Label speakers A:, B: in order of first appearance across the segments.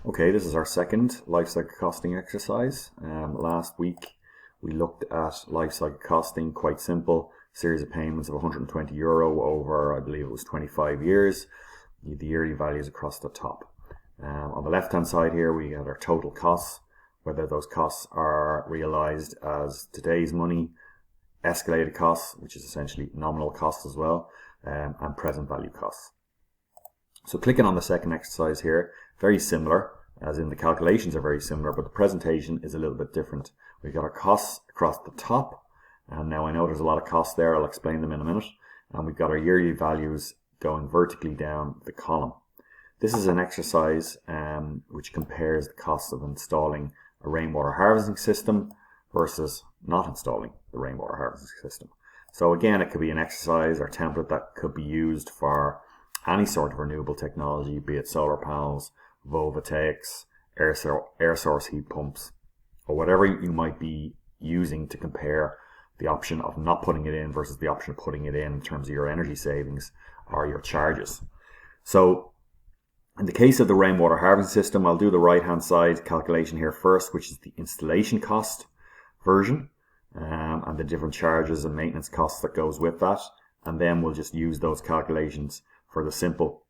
A: Okay, this is our second life cycle costing exercise. Last week we looked at life cycle costing, quite simple, series of payments of €120 over, I believe it was 25 years. The yearly values across the top. On the left hand side here we have our total costs, whether those costs are realized as today's money, escalated costs, which is essentially nominal costs as well, and present value costs. So clicking on the second exercise here, very similar, as in the calculations are very similar, but the presentation is a little bit different. We've got our costs across the top, and now I know there's a lot of costs there, I'll explain them in a minute, and we've got our yearly values going vertically down the column. This is an exercise which compares the cost of installing a rainwater harvesting system versus not installing the rainwater harvesting system. So again, it could be an exercise or template that could be used for any sort of renewable technology, be it solar panels, voltaics, air source heat pumps, or whatever you might be using to compare the option of not putting it in versus the option of putting it in terms of your energy savings or your charges. So in the case of the rainwater harvesting system, I'll do the right hand side calculation here first, which is the installation cost version, and the different charges and maintenance costs that goes with that, and then we'll just use those calculations for the simple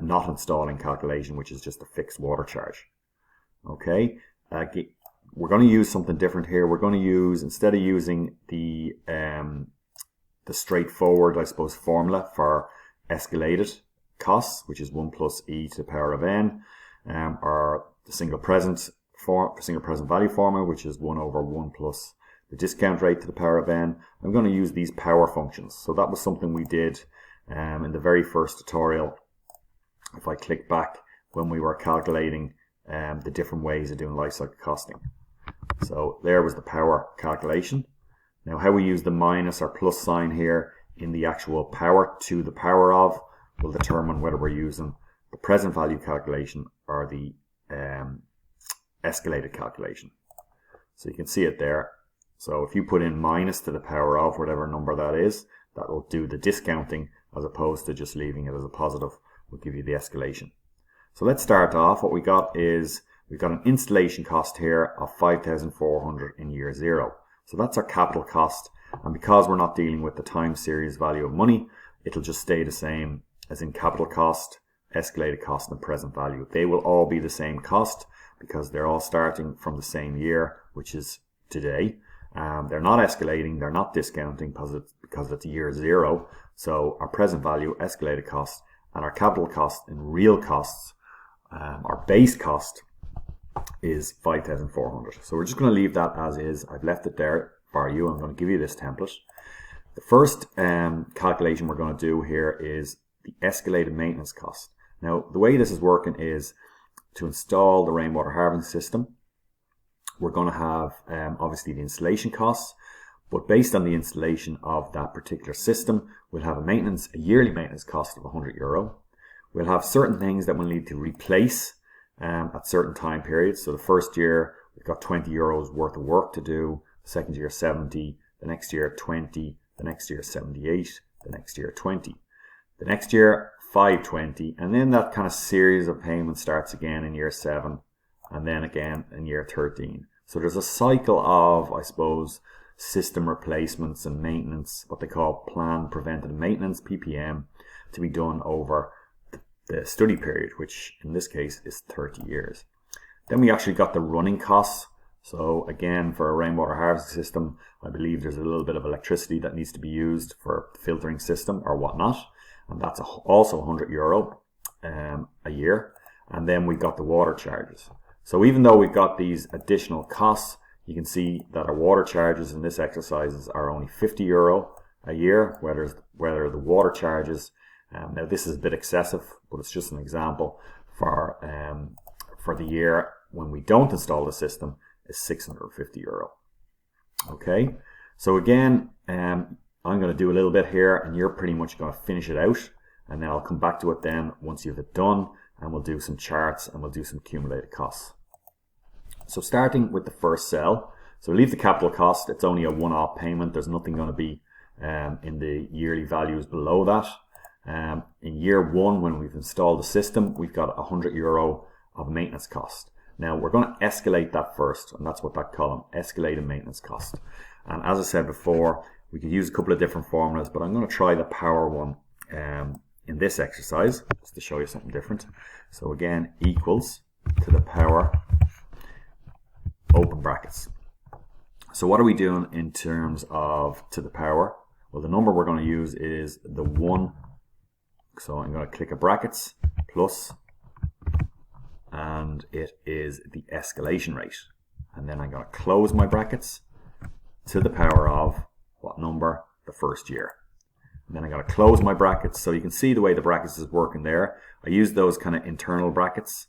A: not installing calculation, which is just a fixed water charge. Okay, we're going to use something different here. We're going to use, instead of using the straightforward, I suppose, formula for escalated costs, which is 1 plus e to the power of n, or the single present value formula, which is 1 over 1 plus the discount rate to the power of n. I'm going to use these power functions. So that was something we did in the very first tutorial. If I click back when we were calculating the different ways of doing life cycle costing. So there was the power calculation. Now how we use the minus or plus sign here in the actual power to the power of will determine whether we're using the present value calculation or the escalated calculation. So you can see it there. So if you put in minus to the power of whatever number that is, that will do the discounting as opposed to just leaving it as a positive, will give you the escalation. So let's start off. What we got is we've got an installation cost here of 5,400 in year 0. So that's our capital cost, and because we're not dealing with the time series value of money, it'll just stay the same as in capital cost, escalated cost and present value. They will all be the same cost because they're all starting from the same year, which is today. They're not escalating, they're not discounting because it's year 0. So our present value, escalated cost, and our capital cost in real costs, our base cost, is 5,400. So we're just going to leave that as is. I've left it there for you. I'm going to give you this template. The first calculation we're going to do here is the escalated maintenance cost. Now the way this is working is to install the rainwater harvesting system, we're going to have obviously the installation costs, but based on the installation of that particular system, we'll have a yearly maintenance cost of €100. We'll have certain things that we'll need to replace at certain time periods. So the first year we've got €20 worth of work to do, the second year 70, the next year 20, the next year 78, the next year 20, the next year 520, and then that kind of series of payments starts again in year 7 and then again in year 13. So there's a cycle of, I suppose, system replacements and maintenance, what they call planned preventative maintenance, PPM, to be done over the study period, which in this case is 30 years. Then we actually got the running costs. So again, for a rainwater harvesting system, I believe there's a little bit of electricity that needs to be used for a filtering system or whatnot, and that's also €100 a year. And then we got the water charges. So even though we've got these additional costs, you can see that our water charges in this exercise are only €50 a year, whether the water charges, now this is a bit excessive, but it's just an example, for the year when we don't install the system is €650. Okay, so again, I'm going to do a little bit here and you're pretty much going to finish it out, and then I'll come back to it then once you've it done, and we'll do some charts and we'll do some accumulated costs. So starting with the first cell, so leave the capital cost, it's only a one-off payment, there's nothing going to be in the yearly values below that. In year 1, when we've installed the system, we've got €100 of maintenance cost. Now we're going to escalate that first, and that's what that column, escalated maintenance cost. And as I said before, we could use a couple of different formulas, but I'm going to try the power one in this exercise, just to show you something different. So again, equals to the power, open brackets. So what are we doing in terms of to the power? Well, the number we're going to use is the 1. So I'm going to click a brackets, plus, and it is the escalation rate. And then I'm going to close my brackets to the power of what number? The first year. And then I'm going to close my brackets. So you can see the way the brackets is working there. I use those kind of internal brackets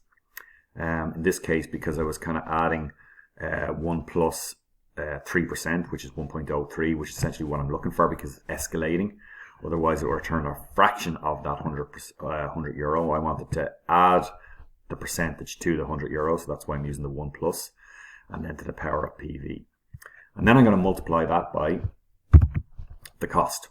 A: in this case because I was kind of adding 1 plus 3%, which is 1.03, which is essentially what I'm looking for because it's escalating. Otherwise it will return a fraction of that 100 euro. I wanted to add the percentage to the 100 euro, so that's why I'm using the 1 plus, and then to the power of PV. And then I'm going to multiply that by the cost.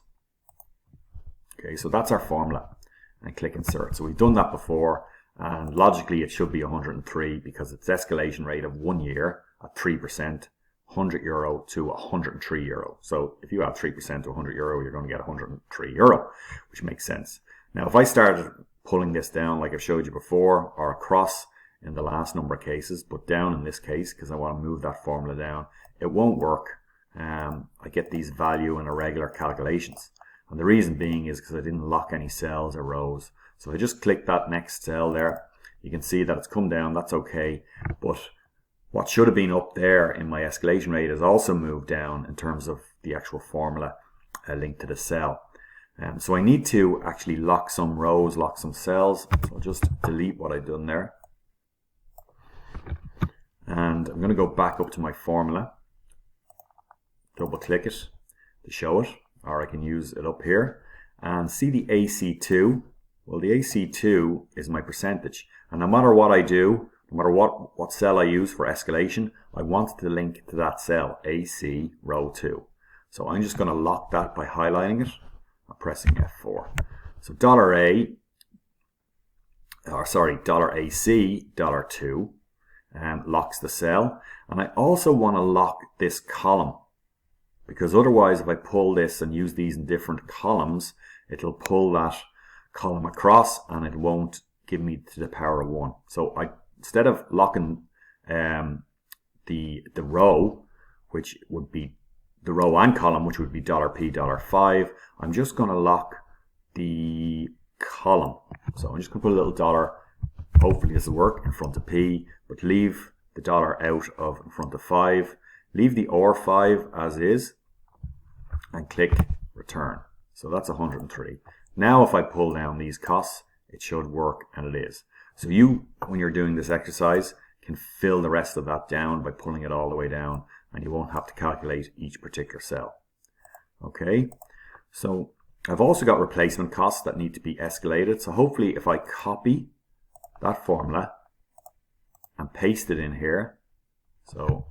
A: Okay, so that's our formula. And click insert. So we've done that before, and logically it should be 103 because it's escalation rate of 1 year at 3%, 100 euro to 103 euro. So if you add 3% to 100 euro, you're going to get 103 euro, which makes sense. Now, if I started pulling this down like I've showed you before, or across in the last number of cases, but down in this case, because I want to move that formula down, it won't work. I get these value in irregular calculations. And the reason being is because I didn't lock any cells or rows. So if I just click that next cell there, you can see that it's come down, that's okay. But what should have been up there in my escalation rate has also moved down in terms of the actual formula linked to the cell. So I need to actually lock some rows, lock some cells. So I'll just delete what I've done there. And I'm going to go back up to my formula, double click it to show it, or I can use it up here and see the AC2. Well, the AC2 is my percentage, and no matter what I do, no matter what cell I use for escalation, I want to link to that cell, AC row 2. So I'm just going to lock that by highlighting it and pressing F4. So $AC, $2 locks the cell. And I also want to lock this column, because otherwise if I pull this and use these in different columns, it'll pull that column across and it won't give me to the power of 1. So instead of locking the row, which would be the row and column, which would be $P, $5, I'm just going to lock the column. So I'm just going to put a little dollar, hopefully this will work, in front of P, but leave the dollar out of in front of 5, leave the or 5 as is, and click return. So that's 103. Now if I pull down these costs, it should work, and it is. So you, when you're doing this exercise, can fill the rest of that down by pulling it all the way down, and you won't have to calculate each particular cell. Okay, so I've also got replacement costs that need to be escalated. So hopefully if I copy that formula and paste it in here, so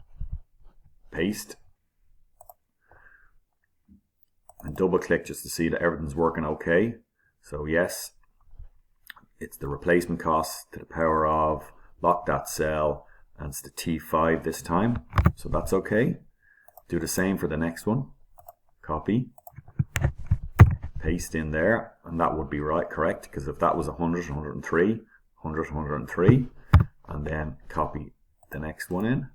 A: paste, and double click just to see that everything's working okay. So yes, it's the replacement cost to the power of, lock that cell, and it's the T5 this time, so that's okay. Do the same for the next one. Copy, paste in there, and that would be right, correct, because if that was 100, 103, 100, 103, and then copy the next one in.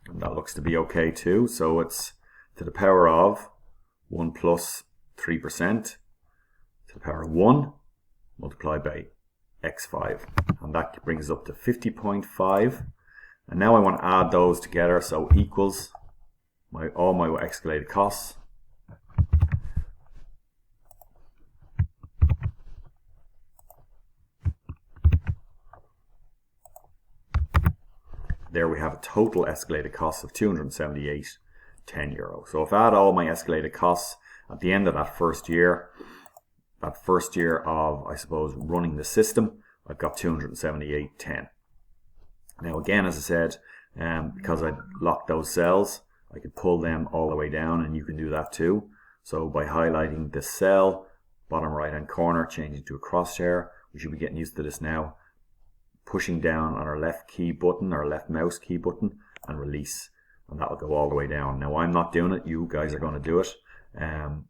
A: And that looks to be okay too. So it's to the power of 1 plus 3% to the power of 1 multiplied by x5. And that brings us up to 50.5. And now I want to add those together. So equals all my escalated costs. There we have a total escalated cost of 278.10 euro. So if I add all my escalated costs at the end of that first year of, I suppose, running the system, I've got 278.10. Now again, as I said, because I locked those cells, I could pull them all the way down, and you can do that too. So by highlighting the cell, bottom right hand corner, changing to a crosshair. We should be getting used to this now. Pushing down on our left key button, our left mouse key button, and release. And that will go all the way down. Now I'm not doing it, you guys are going to do it, and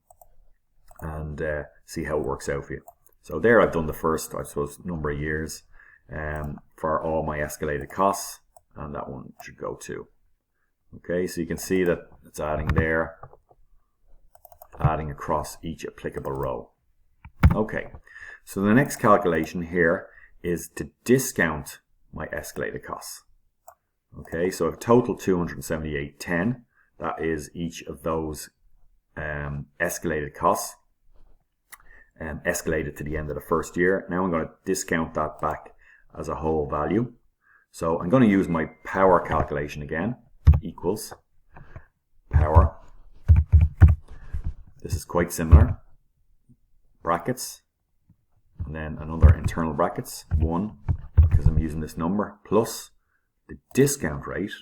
A: see how it works out for you. So there I've done the first, I suppose, number of years for all my escalated costs, and that one should go too. Okay, so you can see that it's adding there, adding across each applicable row. Okay, so the next calculation here is to discount my escalated costs. Okay, so I've total 278.10. That is each of those escalated costs, escalated to the end of the first year. Now I'm going to discount that back as a whole value. So I'm going to use my power calculation again, equals power. This is quite similar. Brackets, and then another internal brackets, 1, because I'm using this number, plus the discount rate,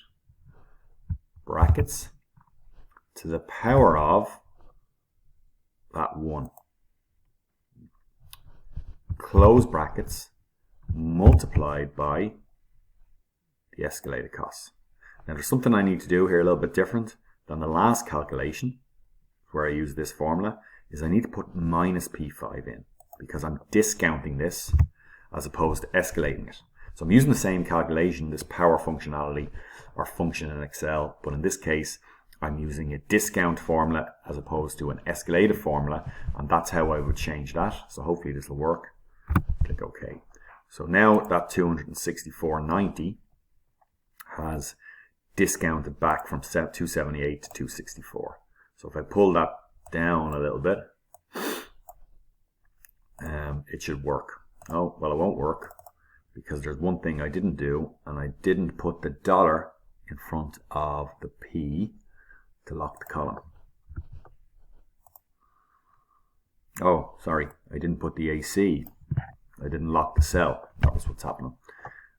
A: brackets, to the power of that 1. Close brackets, multiplied by the escalated costs. Now there's something I need to do here a little bit different than the last calculation, where I use this formula, is I need to put minus P5 in, because I'm discounting this as opposed to escalating it. So I'm using the same calculation, this power functionality or function in Excel, but in this case I'm using a discount formula as opposed to an escalated formula, and that's how I would change that. So hopefully this will work. Click OK. So now that 264.90 has discounted back from 278 to 264. So if I pull that down a little bit, it should work. Oh, well, it won't work, because there's one thing I didn't do, and I didn't put the dollar in front of the P to lock the column. Oh, sorry, I didn't put the AC. I didn't lock the cell. That was what's happening.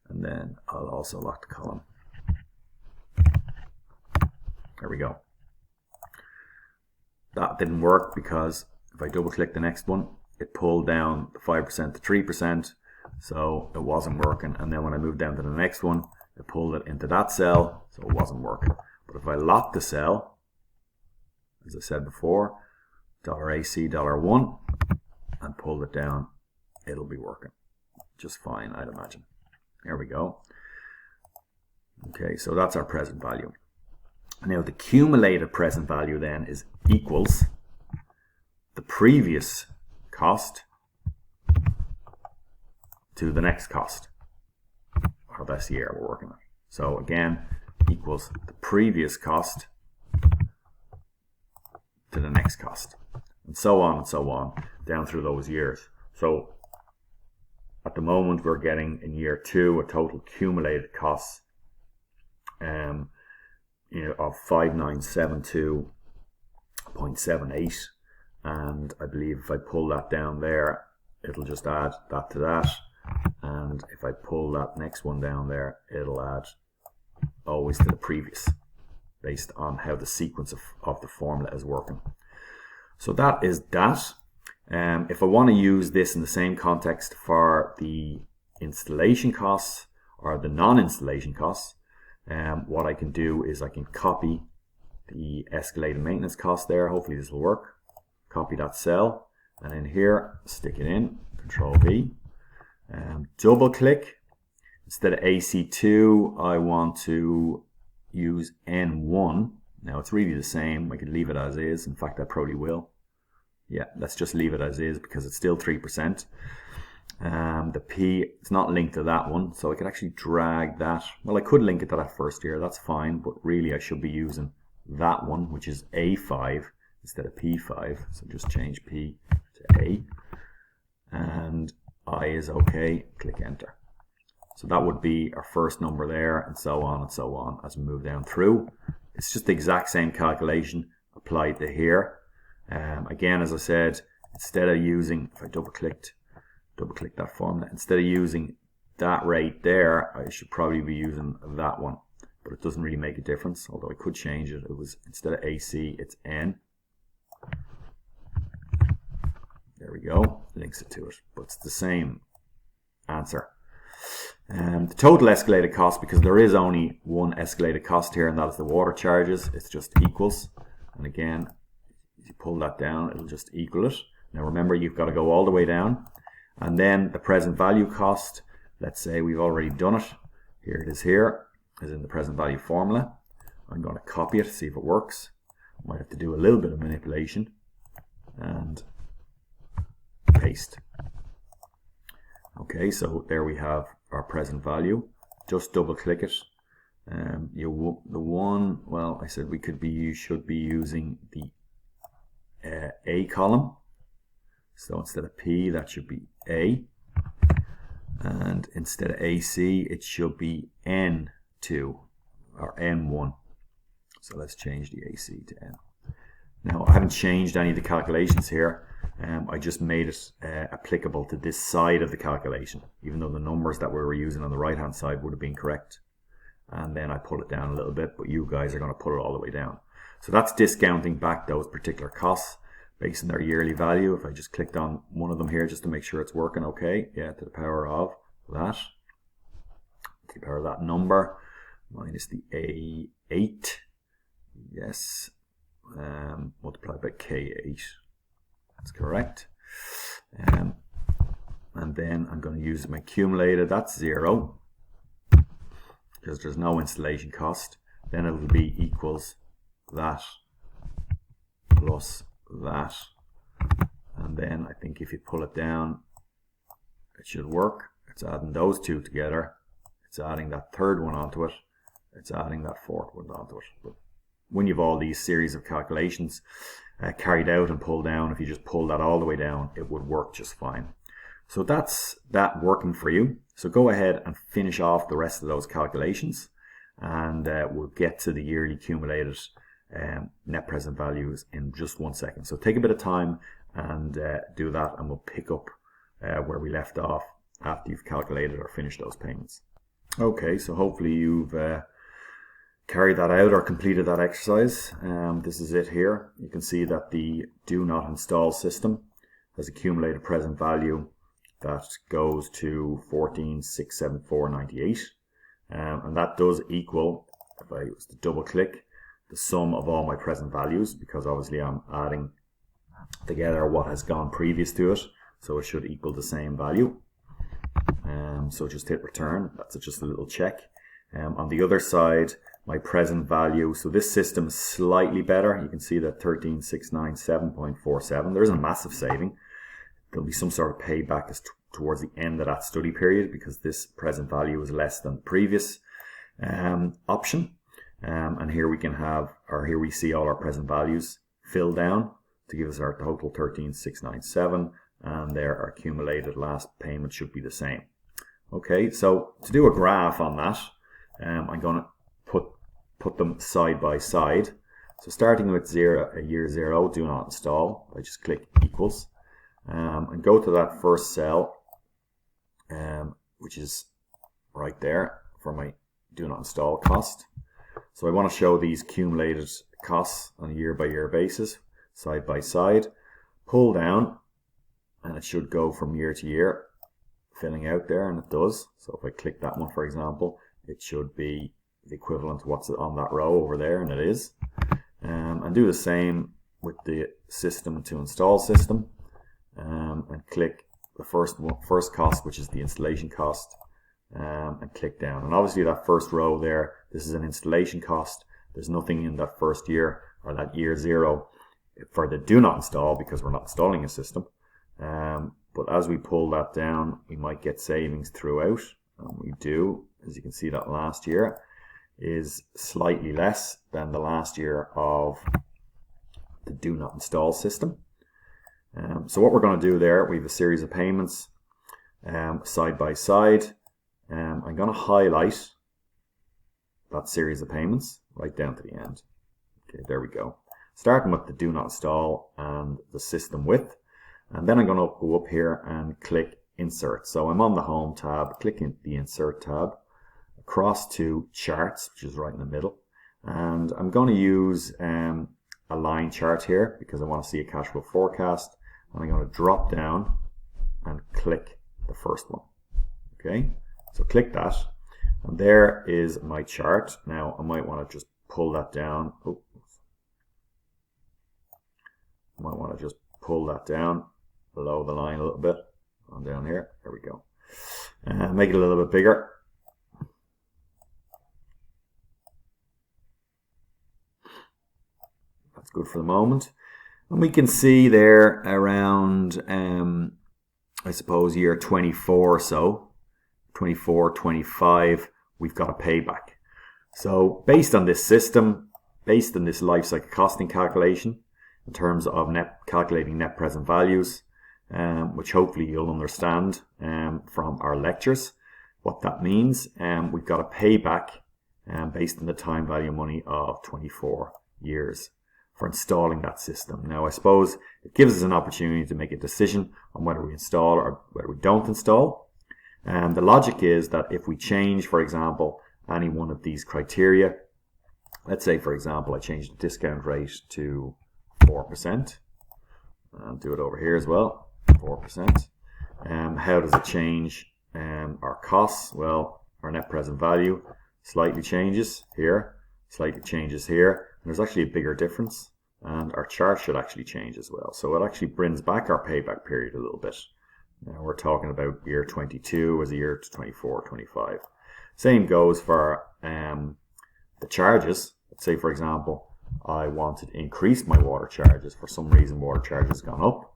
A: And then I'll also lock the column. There we go. That didn't work because if I double click the next one, it pulled down the 5% to 3%, so it wasn't working. And then when I moved down to the next one, it pulled it into that cell, so it wasn't working. But if I lock the cell, as I said before, $AC, $1, and pulled it down, it'll be working just fine, I'd imagine. There we go. Okay, so that's our present value. Now the cumulated present value then is equals the previous cost to the next cost, or this year we're working on. So again, equals the previous cost to the next cost, and so on down through those years. So at the moment we're getting in year 2 a total cumulated cost of 5972.78, and I believe if I pull that down there, it'll just add that to that, and if I pull that next one down there, it'll add always to the previous, based on how the sequence of the formula is working. So that is that. If I want to use this in the same context for the installation costs or the non-installation costs, what I can do is I can copy the escalated maintenance cost there. Hopefully this will work. Copy that cell, and in here stick it in, Control V, double click. Instead of AC2, I want to use N1. Now it's really the same. I could leave it as is. In fact, I probably will. Yeah, let's just leave it as is because it's still 3%. The P, it's not linked to that one, so I could actually drag that. Well, I could link it to that first year, that's fine, but really I should be using that one, which is A5 instead of P5. So just change P to A, and I is OK, click enter. So that would be our first number there, and so on as we move down through. It's just the exact same calculation applied to here. Again, as I said, instead of using, if I double click that formula, instead of using that rate there, I should probably be using that one, but it doesn't really make a difference, although I could change it. It was, instead of AC, it's N. There we go, links it to it, but it's the same answer. The total escalated cost, because there is only one escalated cost here, and that is the water charges, it's just equals. And again, if you pull that down, it'll just equal it. Now remember, you've got to go all the way down. And then the present value cost, let's say we've already done it. Here it is here, as in the present value formula. I'm going to copy it, see if it works. Might have to do a little bit of manipulation. And paste. Okay, so there we have our present value. Just double click it. The one, well, I said you should be using the A column. So instead of P, that should be A. And instead of AC, it should be N2 or N1. So let's change the AC to N. Now, I haven't changed any of the calculations here. I just made it applicable to this side of the calculation, even though the numbers that we were using on the right hand side would have been correct. And then I pull it down a little bit, but you guys are going to pull it all the way down. So that's discounting back those particular costs based on their yearly value. If I just clicked on one of them here just to make sure it's working okay, yeah, to the power of that, to the power of that number, minus the A8, yes, multiplied by K8. That's correct. And then I'm going to use my accumulated, that's 0, because there's no installation cost. Then it'll be equals that plus that. And then I think if you pull it down, it should work. It's adding those two together. It's adding that third one onto it. It's adding that fourth one onto it. But when you have all these series of calculations carried out and pulled down, if you just pull that all the way down, it would work just fine. So that's that working for you. So go ahead and finish off the rest of those calculations, and we'll get to the yearly accumulated net present values in just 1 second. So take a bit of time and do that, and we'll pick up where we left off after you've calculated or finished those payments. Okay, so hopefully you've carried that out or completed that exercise. This is it here. You can see that the do not install system has accumulated present value that goes to 14,674.98, and that does equal, if I was to double click, the sum of all my present values, because obviously I'm adding together what has gone previous to it, so it should equal the same value. So just hit return. That's just a little check. On the other side, my present value, so this system is slightly better. You can see that 13,697.47. There isn't a massive saving. There'll be some sort of payback towards the end of that study period, because this present value is less than the previous option. And here we can have, or here we see all our present values filled down to give us our total 13,697, and there our accumulated last payment should be the same. Okay, so to do a graph on that, I'm going to put them side by side. So starting with year 0, do not install. I just click equals, and go to that first cell, which is right there for my do not install cost. So I want to show these accumulated costs on a year-by-year basis, side by side. Pull down, and it should go from year to year, filling out there, and it does. So if I click that one, for example, it should be the equivalent to what's on that row over there, and it is. And do the same with the system to install system, and click the first cost, which is the installation cost, and click down. And obviously that first row there, this is an installation cost. There's nothing in that first year or that year 0 for the do not install, because we're not installing a system. But as we pull that down, we might get savings throughout, and we do. As you can see, that last year is slightly less than the last year of the do not install system. So what we're going to do there, we have a series of payments side by side. I'm going to highlight that series of payments right down to the end. Okay, there we go. Starting with the do not install and the system with, and then I'm going to go up here and click insert. So I'm on the home tab, clicking the insert tab, across to charts, which is right in the middle, and I'm going to use a line chart here because I want to see a cash flow forecast, and I'm going to drop down and click the first one. Okay, so click that, and there is my chart. Now I might want to just pull that down. Oh, I might want to just pull that down below the line a little bit. On down here. There we go. Make it a little bit bigger. That's good for the moment. And we can see there around, I suppose, year 24 or so, 24, 25, we've got a payback. So based on this system, based on this life cycle costing calculation, in terms of calculating net present values, which hopefully you'll understand from our lectures, what that means. We've got a payback based on the time value of money of 24 years for installing that system. Now, I suppose it gives us an opportunity to make a decision on whether we install or whether we don't install. The logic is that if we change, for example, any one of these criteria, let's say, for example, I change the discount rate to 4%. I'll do it over here as well, 4%. How does it change our costs? Well, our net present value slightly changes here, slightly changes here. And there's actually a bigger difference, and our chart should actually change as well. So it actually brings back our payback period a little bit. Now we're talking about year 22 as a year to 24, 25. Same goes for the charges. Let's say, for example, I wanted to increase my water charges. For some reason, water charges gone up.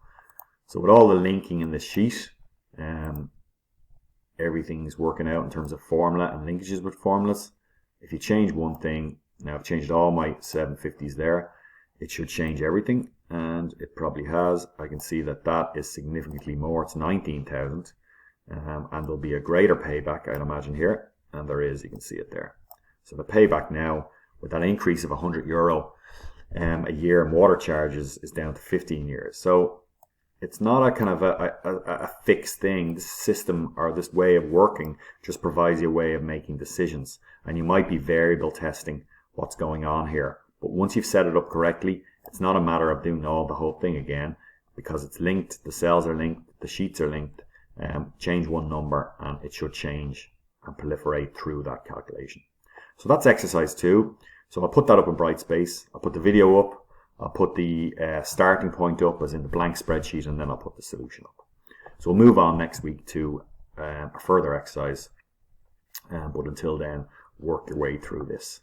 A: So with all the linking in this sheet, everything's working out in terms of formula and linkages with formulas. If you change one thing, now I've changed all my 750s there, it should change everything, and it probably has. I can see that that is significantly more. It's 19,000, and there'll be a greater payback, I'd imagine, here, and there is. You can see it there. So the payback now, with that increase of €100 a year in water charges, is down to 15 years. So it's not a kind of a fixed thing. This system or this way of working just provides you a way of making decisions. And you might be variable testing what's going on here. But once you've set it up correctly, it's not a matter of doing the whole thing again, because it's linked, the cells are linked, the sheets are linked. Change one number and it should change and proliferate through that calculation. So that's exercise 2. So I'll put that up in Brightspace. I'll put the video up. I'll put the starting point up as in the blank spreadsheet, and then I'll put the solution up. So we'll move on next week to a further exercise. But until then, work your way through this.